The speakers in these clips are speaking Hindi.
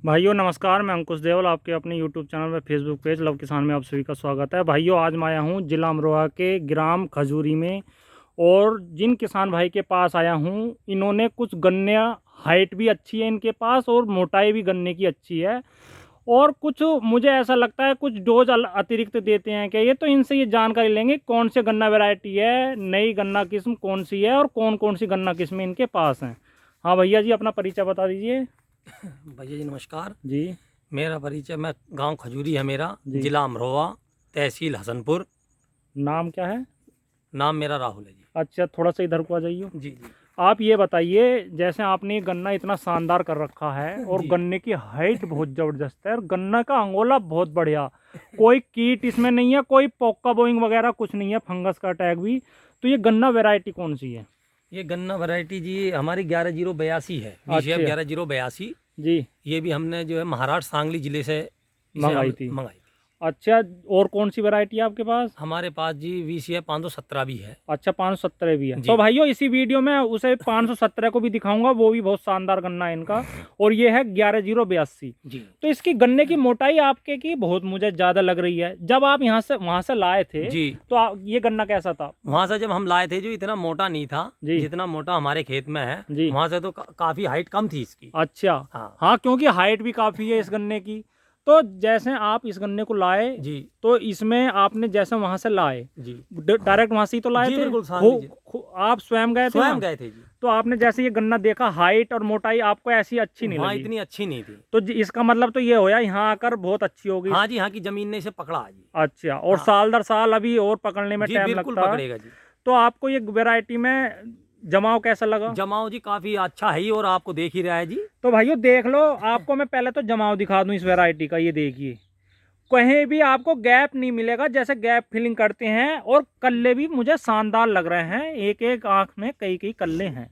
भाइयों नमस्कार, मैं अंकुश देवल आपके अपने यूट्यूब चैनल में फेसबुक पेज लव किसान में आप सभी का स्वागत है। भाइयों आज मैं आया हूँ जिला अमरोहा के ग्राम खजूरी में, और जिन किसान भाई के पास आया हूँ इन्होंने कुछ गन्ने हाइट भी अच्छी है इनके पास और मोटाई भी गन्ने की अच्छी है, और कुछ मुझे ऐसा लगता है कुछ डोज अतिरिक्त देते हैं क्या ये, तो इनसे ये जानकारी लेंगे कौन से गन्ना वैरायटी है, नई गन्ना किस्म कौन सी है और कौन कौन सी गन्ना किस्में इनके पास हैं। हाँ भैया जी, अपना परिचय बता दीजिए। भैया जी नमस्कार जी। मेरा परिचय, मैं गांव खजूरी है मेरा, जी। जिला अमरोहा, तहसील हसनपुर। नाम क्या है? नाम मेरा राहुल है जी। अच्छा, थोड़ा सा इधर को आ जाइए। जी जी। आप ये बताइए, जैसे आपने ये गन्ना इतना शानदार कर रखा है और जी। गन्ने की हाइट बहुत जबरदस्त है और गन्ना का अंगोला बहुत बढ़िया, कोई कीट इसमें नहीं है, कोई पोका बोइंग वगैरह कुछ नहीं है, फंगस का अटैक भी। तो ये गन्ना वैरायटी कौन सी है? ये गन्ना वैरायटी जी हमारी 11082 है, अच्छा। 11082 जी। ये भी हमने जो है महाराष्ट्र सांगली जिले से मंगाई थी। अच्छा, और कौन सी वैरायटी है आपके पास? हमारे पास जी VCF 517 भी है। अच्छा, 517 भी है। जी। तो भाइयों इसी वीडियो में उसे 517 को भी दिखाऊंगा, वो भी बहुत शानदार गन्ना है इनका, और ये है 11082 जी। तो इसकी गन्ने की मोटाई आपके की बहुत मुझे ज्यादा लग रही है। जब आप वहां से लाए थे जी तो ये गन्ना कैसा था? वहाँ से जब हम लाए थे जो इतना मोटा नहीं था जी। जितना मोटा हमारे खेत में है जी। वहाँ से तो काफी हाइट कम थी इसकी। अच्छा। हाँ। हाँ, क्योंकि हाइट भी काफी है इस गन्ने की। तो जैसे आप इस गन्ने को लाए जी। तो इसमें आपने जैसे वहां से लाए, जी। डायरेक्ट वहां से ही तो लाए जी, थे? बिल्कुल सांगली जी। आप स्वयं गए थे? स्वयं गए थे जी। तो आपने जैसे ये गन्ना देखा, हाइट और मोटाई आपको ऐसी अच्छी नहीं वहाँ लगी? इतनी अच्छी नहीं थी। तो इसका मतलब तो ये होया यहाँ आकर बहुत अच्छी होगी। हाँ जी, यहाँ की जमीन ने इसे पकड़ा है जी। अच्छा, और हाँ। साल दर साल अभी और पकड़ने में जी टाइम बिल्कुल लगता है। पकड़ेगा जी। तो आपको ये वैरायटी में जमाव कैसा लगा? जमाव जी काफी अच्छा है ही, और आपको देख ही रहा है जी। तो भाइयों देख लो, आपको मैं पहले तो जमाव दिखा दूं इस वैरायटी का। ये देखिए, कहीं भी आपको गैप नहीं मिलेगा, जैसे गैप फिलिंग करते हैं, और कल्ले भी मुझे शानदार लग रहे हैं, एक एक आंख में कई कई कल्ले हैं।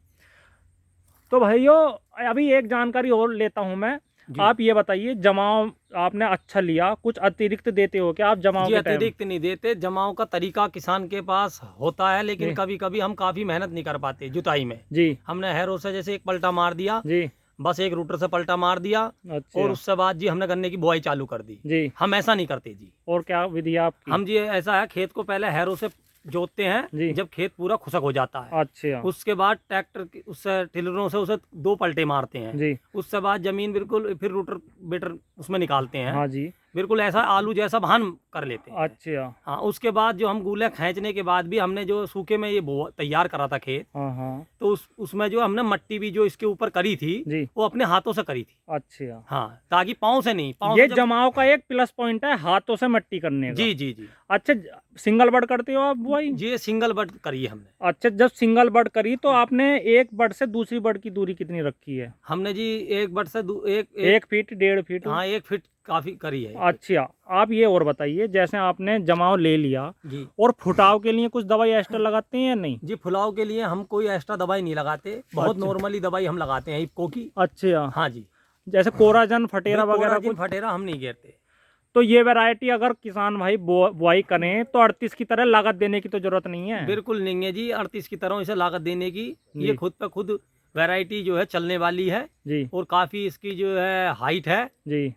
तो भाइयों अभी एक जानकारी और लेता हूं मैं। आप ये बताइए, जमाव आपने अच्छा लिया, कुछ अतिरिक्त देते हो क्या आप जमाव जी के टाइम? अतिरिक्त नहीं देते, जमाव का तरीका किसान के पास होता है, लेकिन कभी कभी हम काफी मेहनत नहीं कर पाते जुताई में। जी। हमने हैरो से जैसे एक पलटा मार दिया जी। बस, एक रूटर से पलटा मार दिया। अच्छा। और उससे बाद जी हमने गन्ने की बुआई चालू कर दी जी। हम ऐसा नहीं करते जी। और क्या विधि है आपकी? हम जी ऐसा है, खेत को पहले हैरो से जोतते हैं, जब खेत पूरा खुशक हो जाता है। अच्छा। उसके बाद ट्रैक्टर उससे टिलरों से उसे 2 पलटे मारते हैं जी। उससे बाद जमीन बिल्कुल फिर रूटर बेटर उसमें निकालते हैं। हाँ जी। बिल्कुल ऐसा आलू जैसा भान कर लेते हैं। अच्छा। हाँ, उसके बाद जो हम गूले खींचने के बाद भी हमने जो सूखे में ये तैयार करा था खेत, हाँ। तो उसमें जो हमने मट्टी भी जो इसके ऊपर करी थी जी। वो अपने हाथों से करी थी। अच्छा। हाँ, ताकि पाँव से नहीं, पाँव ये से जमाव का एक प्लस पॉइंट है, हाथों से मट्टी करने का। जी जी जी। अच्छा, सिंगल बड करते हो आप बुआई? जी सिंगल बड करी है हमने। अच्छा, जब सिंगल बड करी तो आपने एक बड से दूसरी बड की दूरी कितनी रखी है? हमने जी एक बड से एक फीट, 1.5 फीट? हाँ, 1 फीट काफी करी है। अच्छा, आप ये और बताइए, जैसे आपने जमाव ले लिया जी, और फुटाव के लिए कुछ दवाई एक्स्ट्रा लगाते हैं या नहीं? जी फुलाव के लिए हम कोई एक्स्ट्रा दवाई नहीं लगाते, बहुत अच्छा। नॉर्मली दवाई हम लगाते हैं इफ्को की। अच्छा। हाँ जी। जैसे कोराजन फटेरा वगैरह कुछ? फटेरा हम नहीं घेरते। तो ये वैरायटी अगर किसान भाई बुआई करें तो 38 की तरह लागत देने की तो जरूरत नहीं है? बिल्कुल नहीं है जी, 38 की तरह इसे लागत देने की। ये खुद पे खुद वैरायटी जो है चलने वाली है जी, और काफी इसकी जो है हाइट है जी।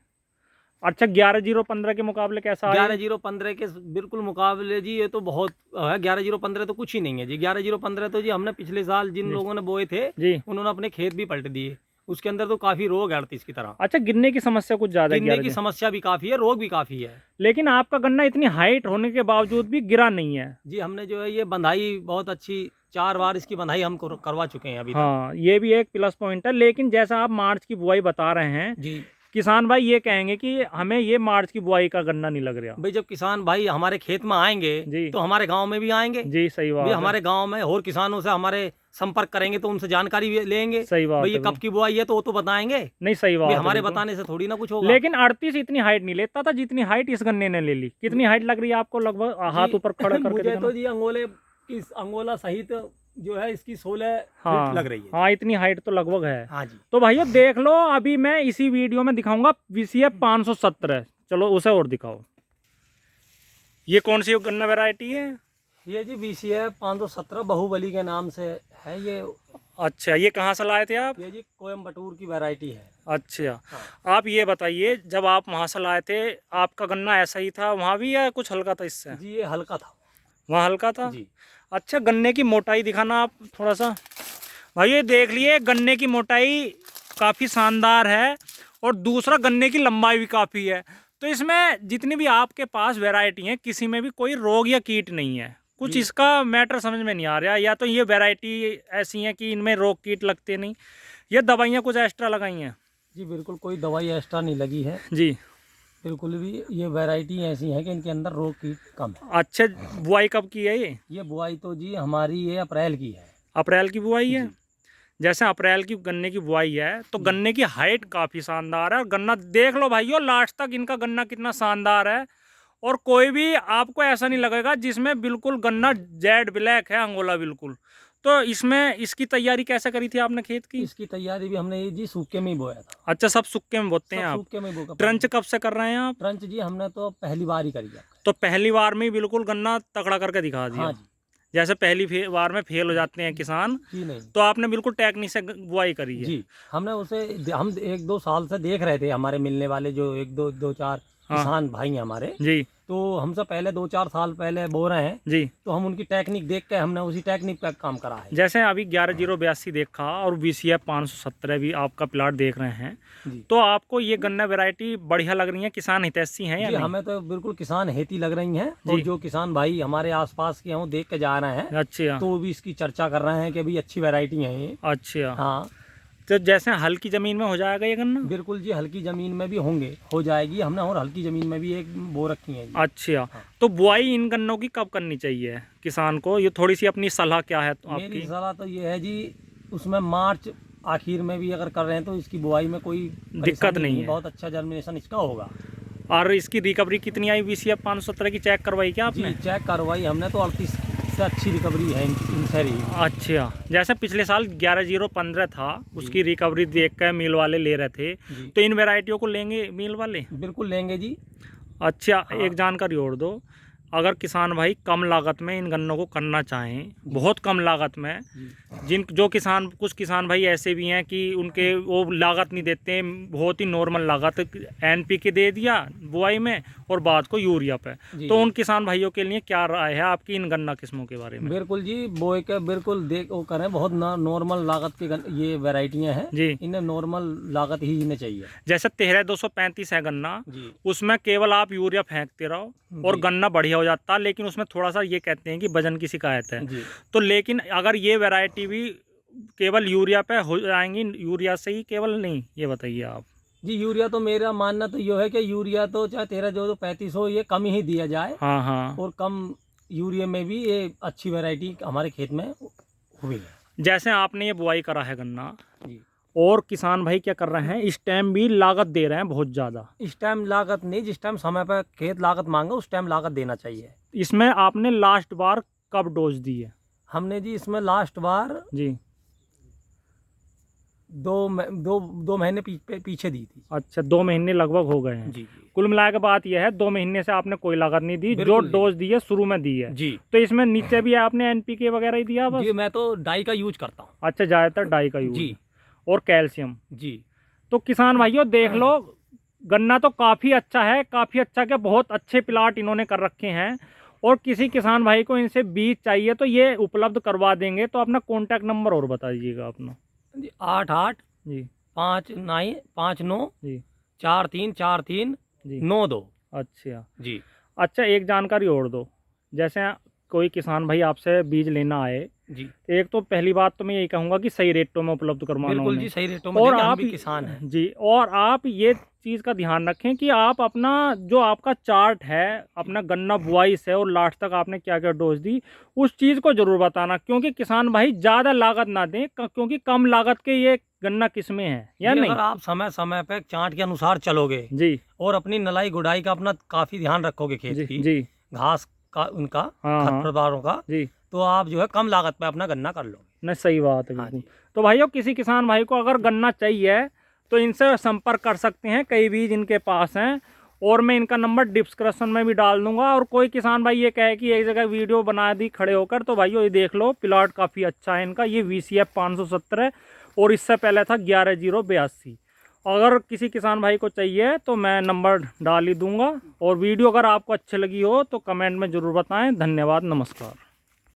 अच्छा, 11015 के मुकाबले कैसा है? 11015 के बिल्कुल मुकाबले जी ये तो बहुत है। 11015 तो कुछ ही नहीं है जी। 11015 तो जी हमने पिछले साल जिन लोगों ने बोए थे जी, उन्होंने अपने खेत भी पलट दिए। उसके अंदर तो काफी रोग है 38 की तरह। अच्छा, गिरने की समस्या कुछ ज्यादा है? गिरने की समस्या भी काफी है, रोग भी काफी है। लेकिन आपका गन्ना इतनी हाइट होने के बावजूद भी गिरा नहीं है। जी हमने जो है ये बंधाई बहुत अच्छी, 4 बार इसकी बंधाई हम करवा चुके हैं अभी तक। हाँ, ये भी एक प्लस पॉइंट है। लेकिन जैसा आप मार्च की बुआई बता रहे हैं जी, किसान भाई ये कहेंगे कि हमें ये मार्च की बुआई का गन्ना नहीं लग रहा। भाई जब किसान भाई हमारे खेत में आएंगे जी, तो हमारे गांव में भी आएंगे जी, सही बात भाई, है। हमारे गांव में और किसानों से हमारे संपर्क करेंगे तो उनसे जानकारी भी लेंगे। सही बात भाई ये है। कब की बुआई है तो वो तो बताएंगे नहीं, सही बात भाई, है, हमारे बिल्कुल। बताने से थोड़ी ना कुछ होगा। लेकिन 38 इतनी हाइट नहीं लेता था जितनी हाइट इस गन्ने ने ले ली। कितनी हाइट लग रही है आपको लगभग? हाथ ऊपर खड़ा करके मुझे दिखाना। तो जी अंगोला सहित जो है इसकी 16 हाँ, फीट लग रही है। हाँ, इतनी हाइट तो लगभग है। हाँ जी। तो भाइयों देख लो, अभी मैं इसी वीडियो में दिखाऊंगा VCF 517। चलो उसे और दिखाओ। ये कौन सी गन्ना वैरायटी है? ये जी VCF 517 बाहुबली के नाम से है ये। अच्छा, ये कहाँ से लाए थे आप? ये जी कोयम्बटूर की वैरायटी है। अच्छा, हाँ आप ये बताइए, जब आप वहाँ से लाए थे, आपका गन्ना ऐसा ही था वहाँ भी, या कुछ हल्का था इससे? जी, ये हल्का था। वहाँ हल्का था। जी अच्छा, गन्ने की मोटाई दिखाना आप थोड़ा सा। भाई ये देख लिए, गन्ने की मोटाई काफ़ी शानदार है, और दूसरा गन्ने की लंबाई भी काफ़ी है। तो इसमें जितनी भी आपके पास वैरायटी हैं, किसी में भी कोई रोग या कीट नहीं है। कुछ जी इसका मैटर समझ में नहीं आ रहा, या तो ये वैरायटी ऐसी है कि इनमें रोग कीट लगते नहीं, ये दवाइयाँ कुछ एक्स्ट्रा लगाई हैं। जी, बिल्कुल कोई दवाई एक्स्ट्रा नहीं लगी है। जी। बिल्कुल भी ये वैरायटी ऐसी है कि इनके अंदर रोग कीट कम है। अच्छा, बुआई कब की है ये? ये बुआई तो जी हमारी ये अप्रैल की है। अप्रैल की बुआई है। जी जैसे अप्रैल की गन्ने की बुआई है, तो जी गन्ने की हाइट काफ़ी शानदार है, और गन्ना देख लो भाइयों, लास्ट तक इनका गन्ना कितना शानदार है। और कोई भी आपको ऐसा नहीं लगेगा जिसमें बिल्कुल गन्ना जेड ब्लैक है, अंगोला बिल्कुल। तो इसमें इसकी तैयारी कैसे करी थी आपने खेत की? इसकी तैयारी भी हमने ये जी सूखे में ही बोया था। अच्छा, सब सूखे में बोते हैं सब आप? सूखे में बोकर ट्रंच कब से कर रहे हैं आप? ट्रंच जी हमने तो पहली बार ही करी है। तो पहली बार में ही बिल्कुल गन्ना तगड़ा करके दिखा दिया। हाँ जी। जैसे पहली बार में फेल हो जाते हैं किसान, जी नहीं। तो आपने बिल्कुल टेक्निक से बुआई करी है। जी हमने उसे हम 1-2 साल से देख रहे थे, हमारे मिलने वाले जो 1-2-4 हाँ किसान भाई हैं हमारे, जी तो हमसे पहले 2-4 साल पहले बो रहे हैं। जी। तो हम उनकी टेक्निक देख के हमने उसी टेक्निक पर काम करा है। जैसे अभी 11-0-82 देखा, और VCF 517 भी आपका प्लाट देख रहे हैं, जी तो आपको ये गन्ना वैरायटी बढ़िया लग रही है, किसान हितैषी हैं या जी नहीं? हमें तो बिल्कुल किसान हेती लग रही हैं। और जी। जो किसान भाई हमारे आसपास के हैं वो देख के जा रहे हैं, अच्छा तो वो भी इसकी चर्चा कर रहे हैं कि भाई अच्छी वैरायटी है ये। अच्छा। हाँ तो जैसे हल्की ज़मीन में हो जाएगा ये गन्ना? बिल्कुल जी, हल्की ज़मीन में भी होंगे, हो जाएगी। हमने और हल्की ज़मीन में भी एक बो रखी है जी। अच्छा, हाँ। तो बुआई इन गन्नों की कब करनी चाहिए किसान को? ये थोड़ी सी अपनी सलाह क्या है मेरी आपकी? सलाह तो ये है जी, उसमें मार्च आखिर में भी अगर कर रहे हैं तो इसकी बुआई में कोई दिक्कत परेशानी नहीं है। बहुत अच्छा जर्मिनेशन इसका होगा। और इसकी रिकवरी कितनी आई? VCF 517 की चेक करवाई क्या जी आपने? चेक करवाई हमने, तो 38 से अच्छी रिकवरी है इनसे रही। अच्छा, जैसे पिछले साल 11-0-15 था, उसकी रिकवरी देख कर मिल वाले ले रहे थे, जी तो इन वैरायटियों को लेंगे मिल वाले? बिल्कुल लेंगे जी। अच्छा, हाँ। एक जानकारी और दो, अगर किसान भाई कम लागत में इन गन्नों को करना चाहें, बहुत कम लागत में, जी कुछ किसान भाई ऐसे भी हैं कि उनके वो लागत नहीं देते हैं, बहुत ही नॉर्मल लागत, NPK दे दिया बुआई में और बाद को यूरिया पे, जी तो जी। उन किसान भाइयों के लिए क्या राय है आपकी इन गन्ना किस्मों के बारे में? बिल्कुल जी, बोए के बिल्कुल देख वो करें, बहुत नॉर्मल लागत के ये वैरायटियां हैं जी। इन्हें नॉर्मल लागत ही इन्हें चाहिए। जैसे 13-235 है गन्ना, जी उसमें केवल आप यूरिया फेंकते रहो और जी गन्ना बढ़िया हो जाता, लेकिन उसमें थोड़ा सा ये कहते हैं कि वजन की शिकायत है। जी तो लेकिन अगर ये वैरायटी भी केवल यूरिया पे हो जाएंगी, यूरिया से ही केवल नहीं, ये बताइए आप। जी यूरिया तो मेरा मानना तो ये है कि यूरिया तो चाहे 13-235 हो, ये कम ही दिया जाए। हाँ हाँ। और कम यूरिया में भी ये अच्छी वैरायटी हमारे खेत में हुई है। जैसे आपने ये बुआई करा है गन्ना, जी और किसान भाई क्या कर रहे हैं, इस टाइम भी लागत दे रहे हैं बहुत ज़्यादा। इस टाइम लागत नहीं, जिस टाइम समय पर खेत लागत मांगे उस टाइम लागत देना चाहिए। इसमें आपने लास्ट बार कब डोज दी है? हमने जी इसमें लास्ट बार जी। 2 महीने पीछे दी थी। अच्छा, 2 महीने लगभग हो गए हैं। जी जी कुल मिला के बात यह है, 2 महीने से आपने कोई लागत नहीं दी, जो बिल्कुल नहीं। डोज दी है शुरू में दी है। जी तो इसमें नीचे भी आपने NPK वगैरह ही दिया बस? जी मैं तो डाई का यूज करता हूँ। अच्छा, ज़्यादातर डाई का यूज जी और कैल्शियम। जी तो किसान भाइयों देख लो, गन्ना तो काफ़ी अच्छा है, काफ़ी अच्छा, क्या बहुत अच्छे प्लाट इन्होंने कर रखे हैं, और किसी किसान भाई को इनसे बीज चाहिए तो ये उपलब्ध करवा देंगे। तो अपना कॉन्टैक्ट नंबर और बता दीजिएगा अपना। जी 88 जी 59 जी 4343 जी। 92। अच्छा जी अच्छा, एक जानकारी और दो, जैसे कोई किसान भाई आपसे बीज लेना आए, जी एक तो पहली बात तो मैं यही कहूँगा कि सही रेटों में उपलब्ध करवाना बिल्कुल उन्हें। जी, सही रेटों में और देंगे, हम आप भी किसान हैं। जी, और आप ये चीज़ का ध्यान रखें कि आप अपना जो आपका चार्ट है, अपना गन्ना बुआई से और लास्ट तक आपने क्या क्या डोज दी, उस चीज़ को ज़रूर बताना, क्योंकि किसान भाई ज़्यादा लागत ना दें, क्योंकि कम लागत के ये गन्ना किस्में हैं या जी, नहीं? अगर आप समय समय पे चार्ट के अनुसार चलोगे जी और अपनी नलाई गुड़ाई का अपना काफी ध्यान रखोगे, खेत जी की जी। घास का, उनका हाँ हाँ खरपतवारों का, जी। तो आप जो है कम लागत पे अपना गन्ना कर लोगे। नहीं, सही बात है हाँ बिल्कुल। जी तो भाइयों, किसी किसान भाई को अगर गन्ना चाहिए तो इनसे संपर्क कर सकते हैं, कई बीज इनके पास हैं। और मैं इनका नंबर डिस्क्रिप्शन में भी डाल दूंगा। और कोई किसान भाई ये कहे कि एक जगह वीडियो बना दी खड़े होकर, तो भाइयों ये देख लो, प्लॉट काफ़ी अच्छा है इनका। ये VCF 570 और इससे पहले था 11082। अगर किसी किसान भाई को चाहिए तो मैं नंबर डाल ही दूंगा। और वीडियो अगर आपको अच्छी लगी हो तो कमेंट में ज़रूर बताएं। धन्यवाद, नमस्कार।